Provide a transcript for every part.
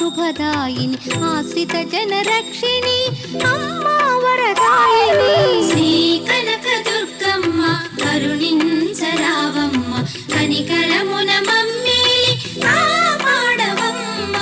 శుభదాయిని ఆశ్రిత జన రక్షిణి అమ్మా వరదాయిని శ్రీ కనక దుర్గమ్మ కరుణించరావమ్మ కనికరమున మమ్మేలి కాపాడవమ్మ.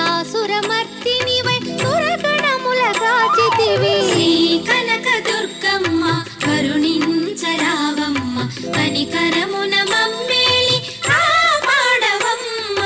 మహిషాసురమర్దిని వై సురగణముల గాచితివి శ్రీ కనక దుర్గమ్మ కరుణించరావమ్మ కనికరమున మమ్మేలి కాపాడవమ్మ.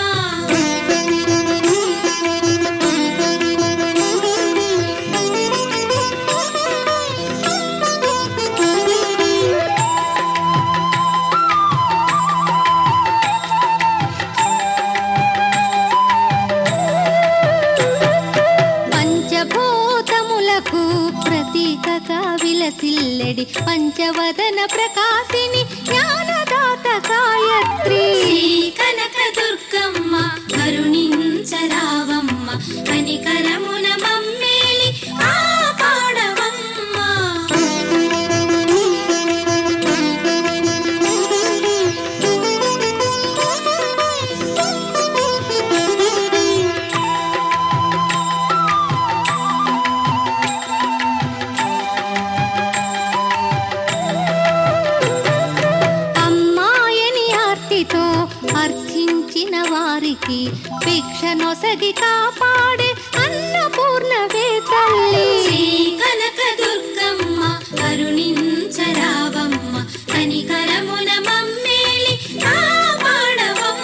ప్రతీకగా విలసిల్లెడి పంచవదన ప్రకాశిని జ్ఞానదాత గాయత్రి శ్రీ కనక దుర్గమ్మ కరుణించరావమ్మ కనికరమున మమ్మేలి కాపాడవమ్మ. అర్థించిన వారికి భిక్షనొసగి కాపాడే అన్నపూర్ణవే తల్లి శ్రీ కనక దుర్గమ్మ కరుణించరావమ్మ కనికరమున మమ్మేలి కాపాడవమ్మ.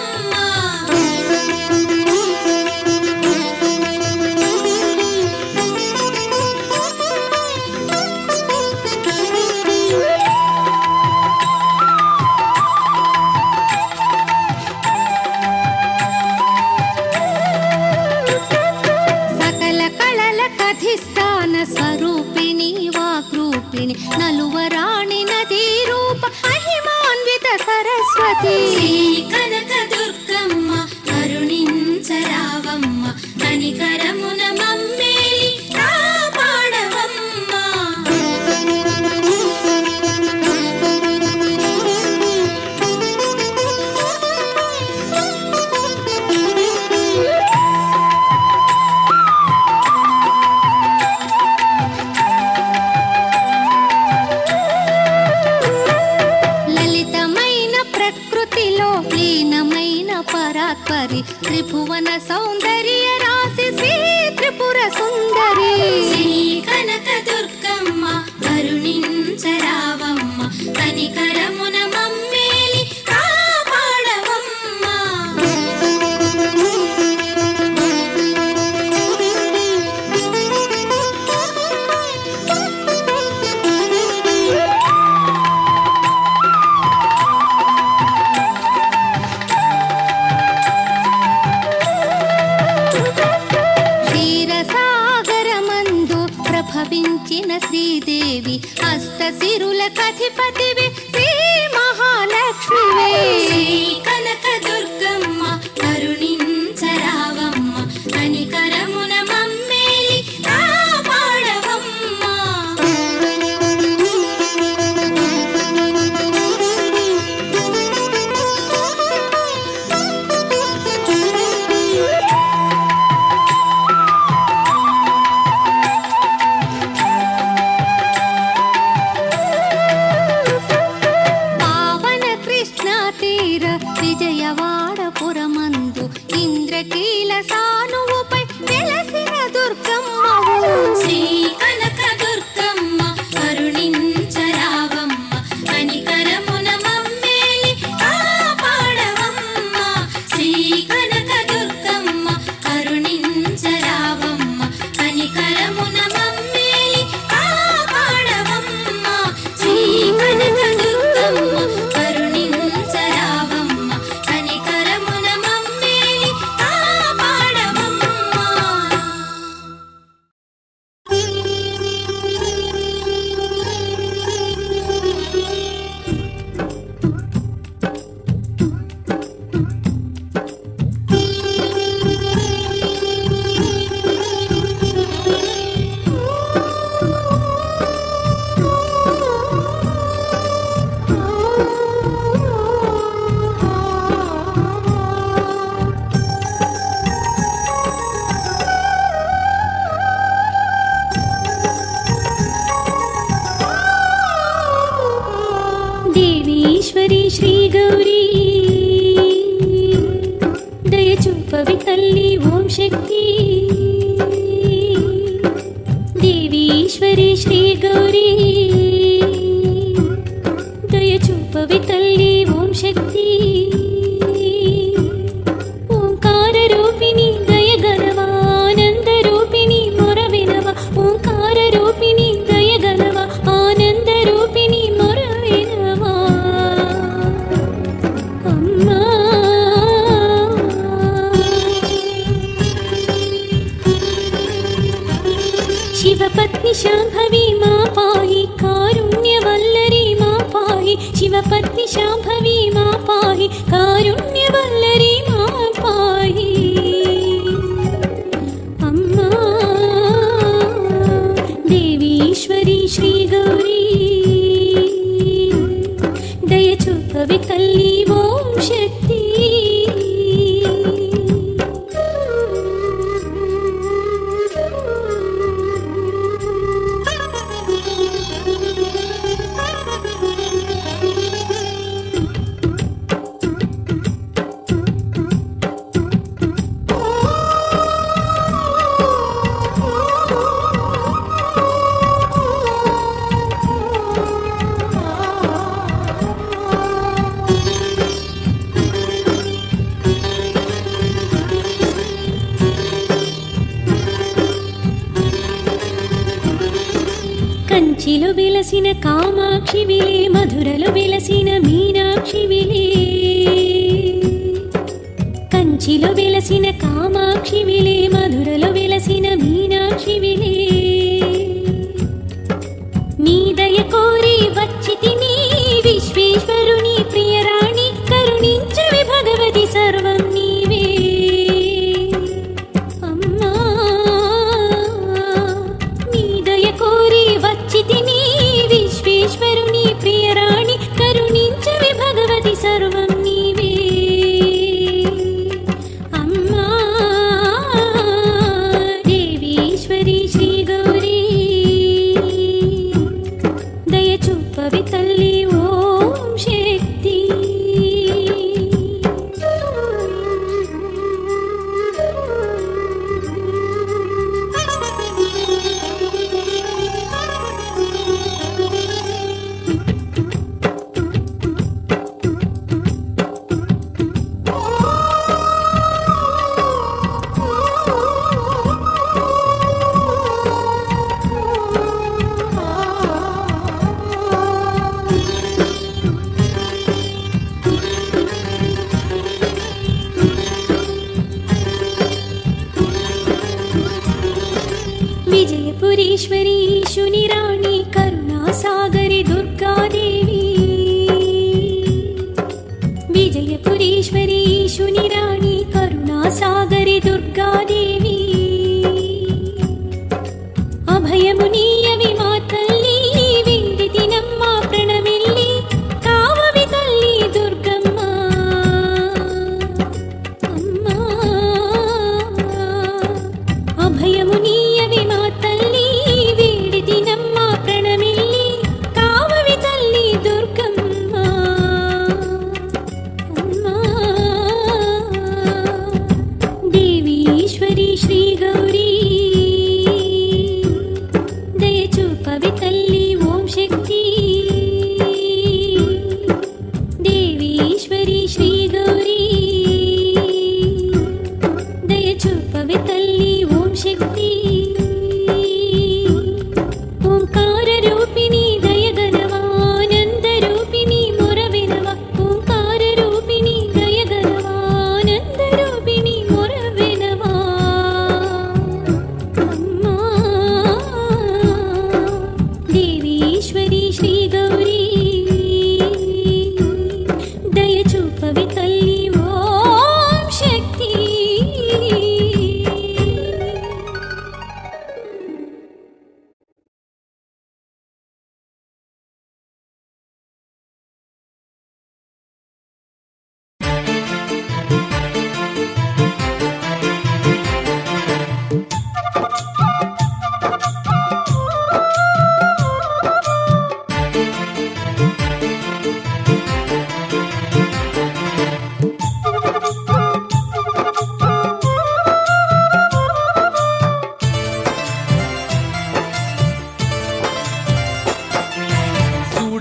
స్వరూపిణి వాగ్రూపిణి నలువరాణి నదీ రూప మహిమాన్విత సరస్వతి శ్రీ కనక దుర్గమ్మ కరుణించరావమ్మ కనికరమున మమ్మేలి కాపాడవమ్మ. పరాత్పరి త్రిభువన సౌందర్య రాశి శ్రీ త్రిపుర సుందరి శ్రీ కనక దుర్గమ్మ కరుణించరావమ్మ కనికరమున మమ్మేలి కాపాడవమ్మ. భవించిన శ్రీదేవి అష్టసిరుల కధిపతివి శ్రీ మహాలక్ష్మివే శ్రీ కనక దుర్గమ్మ కరుణించరావమ్మ కనికరమున మమ్మేలి కాపాడవమ్మ. విజయవాడపురమందు ఇంద్రకీల సానువుపై వెలసిన దుర్గమ్మవు శ్రీ కనక దుర్గమ్మ కరుణించరావమ్మ కనికరమున మమ్మేలి కాపాడవమ్మ. శ్రీ కనక దుర్గమ్మ కరుణించరావమ్మ కనికరమున మమ్మేలి కాపాడవమ్మ. శ్రీ కనక దుర్గమ్మ కరుణించరావమ్మ కనికరమున మమ్మేలి కాపాడవమ్మ. తల్లి ఓం శక్తి దేవి ఈశ్వరి శ్రీ గౌరీ దయ చూపవి తల్లి ఓం శక్తి ఓంకార రూపిణి దయ గలవా ఆనంద రూపిణి మొర వినవా ఓంకార రూపిణి దయ గలవా ఆనంద రూపిణి మొర వినవా అమ్మా శివపత్ని శాంభవి మా పాహి కారుణ్యవల్లరి మా పాహి శివపత్ని శాంభవి మా పాహి కారుణ్యవల్లరి మా పాహి అమ్మా దేవి ఈశ్వరి శ్రీ గౌరీ దయ చూపవి తల్లి ఓం శక్తి కంచిలో వెలసిన కామాక్షి విలే మధురలో వెలసిన మీనాక్షి విలే కంచిలో వెలసిన కామాక్షి విలే మధురలో వెలసిన మీనాక్షి విలే నీ దయ కోరి వచ్చితిని విశ్వేశ్వరుని ప్రియరాణి కరుణించవి భగవతి సర్వం నీవే అమ్మా నీ దయ కోరి వచ్చితిని విశ్వేశ్వరుని ప్రియరాణి కరుణించవి భగవతి సర్వం నీవే అమ్మా దేవి ఈశ్వరి శ్రీ గౌరీ దయ చూపవి తల్లి ఓం శక్తి విజయపురీశ్వరి ఈశుని రాణి కరుణాసాగరి దుర్గాదేవి విజయపురీశ్వరి ఈశుని రాణి కరుణాసాగరి దుర్గాదేవి అభయము నీయవి మా తల్లి విందితినమ్మ ప్రణమిల్లి కావవి తల్లి దుర్గమ్మ అమ్మా అభయము నీయవి మా తల్లి వేడిదినమ్మ ప్రణమిల్లి కావవి తల్లి దుర్గమ్మ అమ్మా దేవి ఈశ్వరి శ్రీ గౌరీ దయ చూపవి తల్లి ఓం శక్తి దేవి ఈశ్వరి శ్రీ గౌరీ దయ చూపవి తల్లి ఓం శక్తి ఓంకార రూపిణి దయ గలవా ఆనంద రూపిణి మొర వినవా ఓంకార రూపిణి దయ గలవా ఆనంద రూపిణి మొర వినవా అమ్మా దేవి ఈశ్వరి శ్రీ గౌరీ దయ చూపవి తల్లి ఓం శక్తి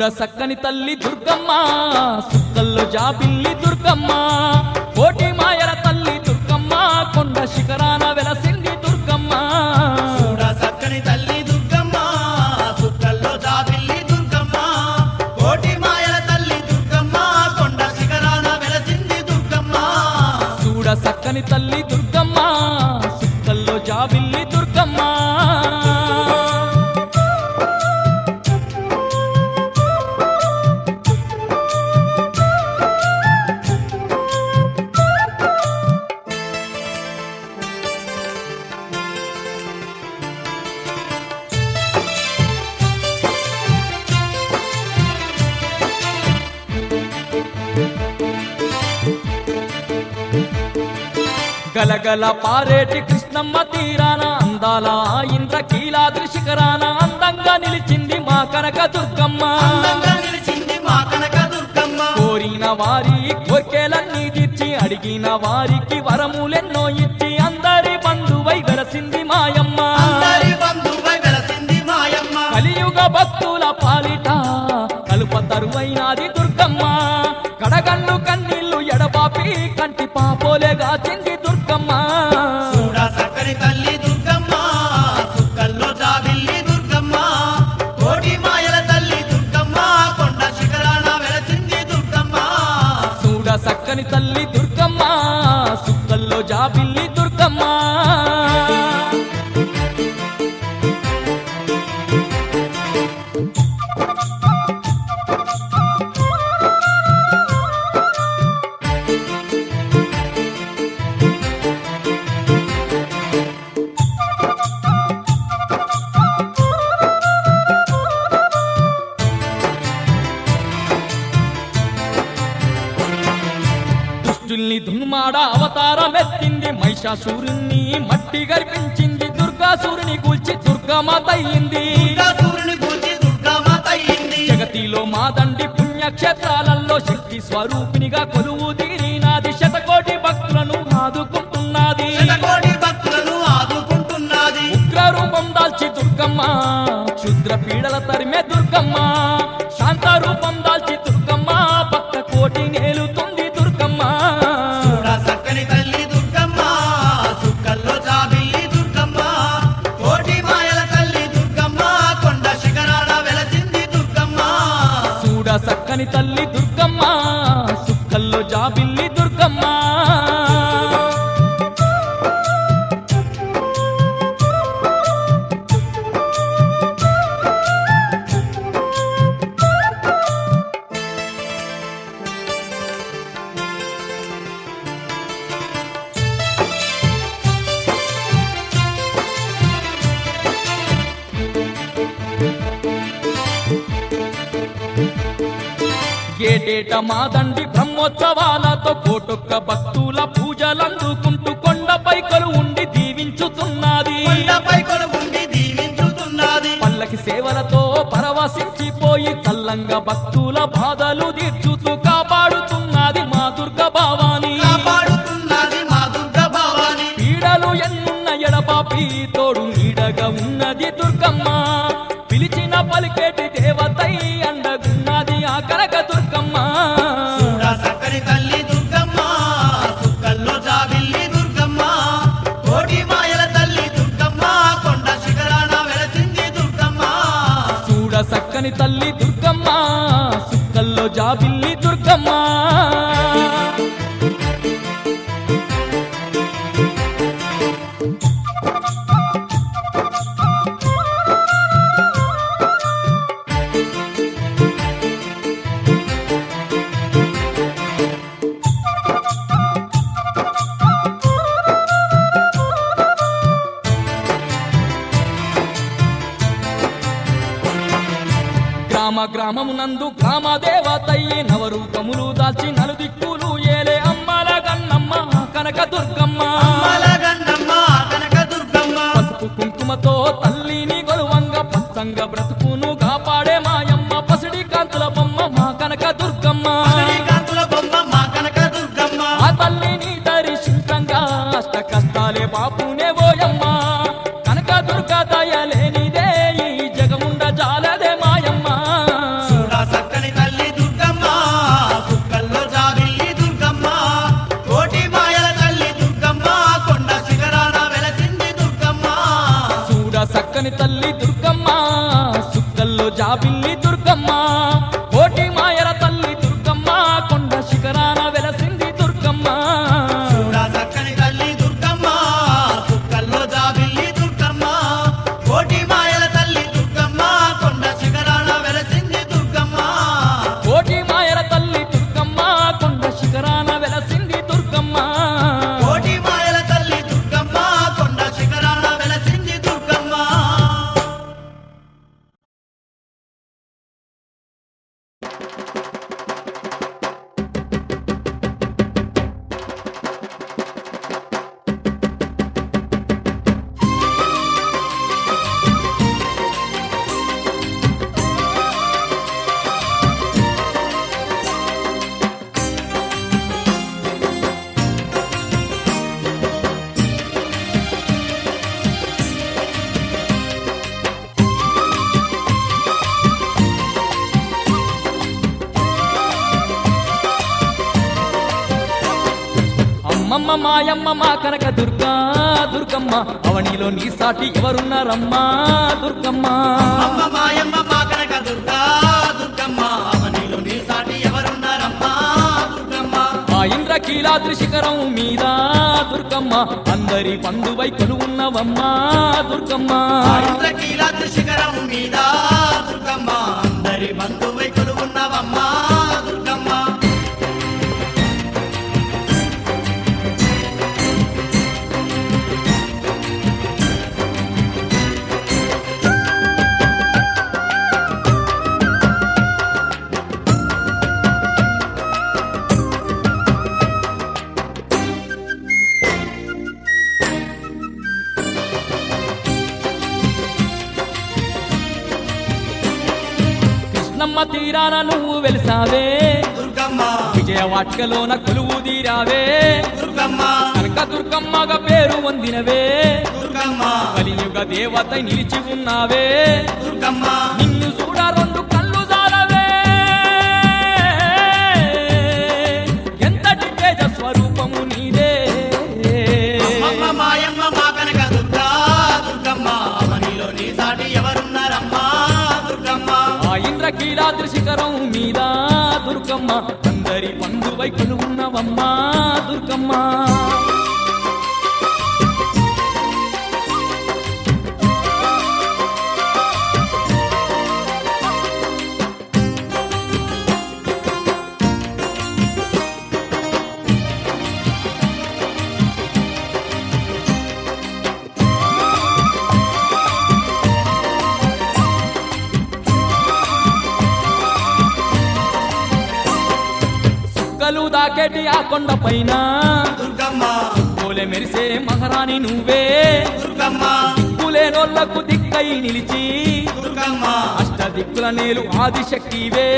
చూడ సక్కని తల్లి దుర్గమ్మ సుక్కల్లో జాబిల్లి దుర్గమ్మ కోటి మాయల తల్లి దుర్గమ్మ కొండ శిఖరాన వెలసింది దుర్గమ్మ చూడ సక్కని తల్లి దుర్గమ్మ సుక్కల్లో జాబిల్లి దుర్గమ్మ కోటి మాయల తల్లి దుర్గమ్మ కొండ శిఖరాన వెలసింది దుర్గమ్మ చూడ సక్కని తల్లి దుర్గమ్మ సుక్కల్లో జాబిల్లి దుర్గమ్మ గలగల పారేటి కృష్ణమ్మ తీరాన అందాల ఇంద్రకీలాద్రి శిఖరాన అందంగా నిలిచింది మా కనక దుర్గమ్మ అందంగా నిలిచింది మా కనక దుర్గమ్మ కోరిన వారి కోర్కెలన్నీ తీర్చి అడిగిన వారికి వరములెన్నో ఇచ్చి అందరి బంధువై వెలసింది మాయమ్మ అందరి బంధువై వెలసింది మాయమ్మ కలియుగ భక్తుల పాలిట కలుప తరువైనాది దుర్గమ్మ కడగండ్లు కన్నీళ్లు ఎడబాపి కంటి పాపోలే గాచింది దుర్గమ్మ చూడ సక్కని తల్లి దుర్గమ్మ సుక్కల్లో జాబిల్లి దుర్గమ్మ కోటి మాయల తల్లి దుర్గమ్మ కొండ శిఖరాన వెలసింది దుర్గమ్మ చూడ సక్కని తల్లి దుర్గమ్మ సుక్కల్లో జాబిల్లి దుర్గమ్మ దుష్టుల్ని దున్మాడ అవతారమెత్తింది మహిషాసురుణ్ణి మట్టి గర్పించింది దుర్గాసురుని కూల్చి దుర్గమాత అయింది దుర్గాసురుని గూర్చి దుర్గామాత అయింది జగతిలో మాదండి పుణ్యక్షేత్రాలలో శక్తి స్వరూపినిగా కొలువు తీరినాది శతకోటి భక్తులను ఆదుకుంటున్నది శతకోటి భక్తులను ఆదుకుంటున్నది ఉగ్ర రూపం దాల్చి దుర్గమ్మ క్షుద్ర పీడల తరిమే దుర్గమ్మ శాంత రూపం దాల్చి దుర్గమ్మ భక్త కోటి నేలుతుంది దుర్గమ్మ చూడ సక్కని తల్లి దుర్గమ్మ సుక్కల్లో జాబిల్లి దుర్గమ్మ కోటి మాయల తల్లి దుర్గమ్మ కొండ శిఖరాన వెలసింది దుర్గమ్మ చూడ సక్కని తల్లి దుర్గమ్మ సుక్కల్లో జాబిల్లి దుర్గమ్మ ఏటేట మాదండి బ్రహ్మోత్సవాలతో కోటొక్క భక్తుల పూజలందుకుంటూ కొండపై కొలువుండి దీవించుతున్నది కొండపై కొలువుండి దీవించుతున్నది పల్లకి సేవలతో పరవశించిపోయి చల్లంగా భక్తుల బాధలు తీర్చుతూ కాపాడుతున్నది మా దుర్గ భవాని కాపాడుతున్నది మా దుర్గ భవాని పీడలు ఎన్నున్న ఎడబాపి తోడు నీడగా ఉన్నది దుర్గమ్మ పిలిచిన పలికేటి దేవతై అండగున్నది ఆ కనక దుర్గమ్మ చూడ సక్కని తల్లి దుర్గమ్మ సుక్కల్లో జాబిల్లి దుర్గమ్మ కోటి మాయల తల్లి దుర్గమ్మ కొండ శిఖరాన వెలసింది దుర్గమ్మ చూడ సక్కని తల్లి దుర్గమ్మ సుక్కల్లో జాబిల్లి దుర్గమ్మ గ్రామమునందు గ్రామ దేవతయ్యి నవరూపములు దాల్చి నలుదిక్కులు ఏలే అమ్మల గన్నమ్మ కనక దుర్గమ్మ మలగన్నమ్మ కనక దుర్గమ్మ పసుపు కుంకుమతో తల్లిని గొలువంగ పచ్చంగ బ్రతుకును కాపాడే మాయమ్మ పసిడి కాంతుల బొమ్మ మా కనక దుర్గమ్మ శ్రీకాంతుల బొమ్మ మా కనక దుర్గమ్మ ఆ తల్లిని దర్శించంగా అష్ట కష్టాలే బాపునే ఓయమ్మ కనక దుర్గ దయలేనిదే ఈ జగముండ జాలదే మాయమ్మ చూడ మాయమ్మ మా కనక దుర్గా దుర్గమ్మ అవనిలో నీ సాటి ఎవరున్నారమ్మా దుర్గమ్మ అమ్మ మాయమ్మ మా కనక దుర్గా దుర్గమ్మ అవనిలో నీ సాటి ఎవరున్నారమ్మా దుర్గమ్మ ఆ ఇంద్రకీలాద్రి శిఖరం మీద దుర్గమ్మ అందరి బంధువై కొలువున్నవమ్మా దుర్గమ్మ ఆ ఇంద్రకీలాద్రి శిఖరం మీద దుర్గమ్మ అందరి బంధువై కొలువున్నవమ్మా దుర్గమ్మ కృష్ణమ్మ తీరాన నువ్వు వెలిసావే దుర్గమ్మ విజయవాటికలోన కొలువు తీరావే దుర్గమ్మ కనక దుర్గమ్మగా పేరు పొందినవే దుర్గమ్మ కలియుగ దేవత నిలిచి ఉన్నావే దుర్గమ్మ నిన్ను చూడ రెండు కళ్ళు జాలవే ఎంతటి తేజ స్వరూపము నీదే అమ్మ మాయమ్మ మా కనక దుర్గా దుర్గమ్మ అవనిలో నీ సాటి ఎవరున్నారమ్మా దుర్గమ్మ ఆ ఇంద్రకీలాద్రి శిఖరం మీద దుర్గమ్మ అందరి బంధువై కొలువున్నవమ్మా దుర్గమ్మ చుక్కలు దాకేటి ఆ కొండ పైన దుర్గమ్మ పూలే మెరిసే మహారాణి నువ్వే దుర్గమ్మ దిక్కులేనోళ్లకు దిక్కై నిలిచి దుర్గమ్మ అష్ట దిక్కుల నేలు ఆదిశక్తివే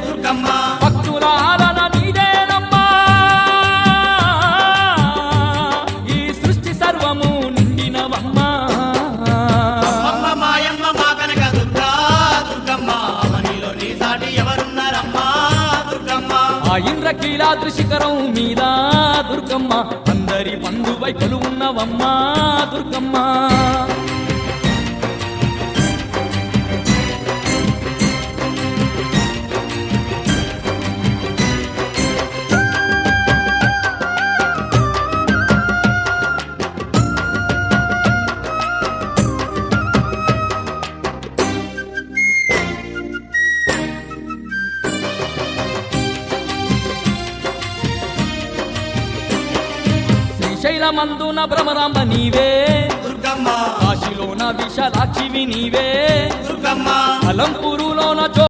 దుర్గమ్మ భక్తుల ఆలన నీదేనమ్మా ఈ సృష్టి సర్వము నిండినవమ్మా అమ్మ మాయమ్మ మా కనక దుర్గా దుర్గమ్మ అవనిలో నీ సాటి ఎవరున్నారమ్మా దుర్గమ్మ ఆ ఇంద్రకీలాద్రి శిఖరం మీద దుర్గమ్మ అందరి బంధువై కొలువున్నవమ్మా దుర్గమ్మ శ్రీశైలమందున భ్రమరాంబ నీవే దుర్గమ్మ కాశీలోన విశాలాక్షివి నీవే దుర్గమ్మ అలంపూరులోన